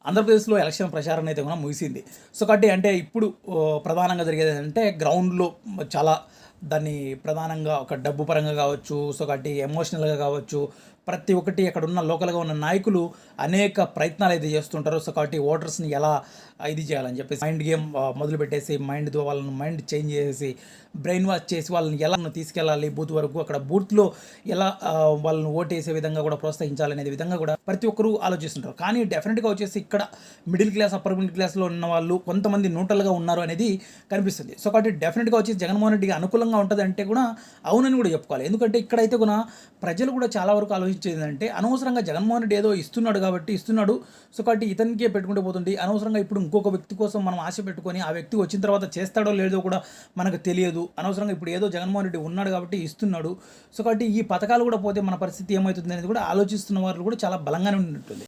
ఆంధ్రప్రదేశ్లో ఎలక్షన్ ప్రచారం అయితే కూడా ముగిసింది. సో కాబట్టి అంటే ఇప్పుడు ప్రధానంగా జరిగేది ఏంటంటే గ్రౌండ్‌లో చాలా దాన్ని ప్రధానంగా ఒక డబ్బు పరంగా కావచ్చు, సో కాబట్టి ఎమోషనల్‌గా కావచ్చు, ప్రతి ఒక్కటి అక్కడ ఉన్న లోకల్‌గా ఉన్న నాయకులు అనేక ప్రయత్నాలు అయితే చేస్తుంటారు. సో కాబట్టి ఓటర్స్‌ని ఎలా ఇది చేయాలని చెప్పేసి మైండ్ గేమ్ మొదలుపెట్టేసి మైండ్‌తో వాళ్ళని మైండ్ చేంజ్ చేసేసి, బ్రెయిన్ వాష్ చేసి వాళ్ళని ఎలా తీసుకెళ్ళాలి బూత్ వరకు, అక్కడ బూత్‌లో ఎలా వాళ్ళని ఓటేసే విధంగా కూడా ప్రోత్సహించాలనే విధంగా కూడా ప్రతి ఒక్కరు ఆలోచిస్తుంటారు. కానీ డెఫినిట్‌గా వచ్చేసి ఇక్కడ మిడిల్ క్లాస్, అప్పర్ మిడిల్ క్లాస్‌లో ఉన్న వాళ్ళు కొంతమంది న్యూట్రల్‌గా ఉన్నారు అనేది కనిపిస్తుంది. సో కాబట్టి డెఫినిట్‌గా వచ్చేసి జగన్మోహన్ రెడ్డికి అనుకూలంగా ఉంటదంటే కూడా అవునని కూడా చెప్పుకోవాలి. ఎందుకంటే ఇక్కడైతే కూడా ప్రజలు కూడా చాలా వరకు ఆలోచించేదంటే అనవసరంగా జగన్మోహన్ రెడ్డి ఏదో ఇస్తున్నాడు కాబట్టి ఇస్తున్నాడు. సో కాబట్టి ఇతనికే పెట్టుకుంటూ పోతుంది. అనవసరంగా ఇప్పుడు ఇంకొక వ్యక్తి కోసం మనం ఆశ పెట్టుకొని ఆ వ్యక్తి వచ్చిన తర్వాత చేస్తాడో లేదో కూడా మనకు తెలియదు. అనవసరంగా ఇప్పుడు ఏదో జగన్మోహన్ రెడ్డి ఉన్నాడు కాబట్టి ఇస్తున్నాడు. సో కాబట్టి ఈ పథకాలు కూడా పోతే మన పరిస్థితి ఏమవుతుంది అనేది కూడా ఆలోచిస్తున్న వాళ్ళు కూడా చాలా బలంగానే ఉంటుంది.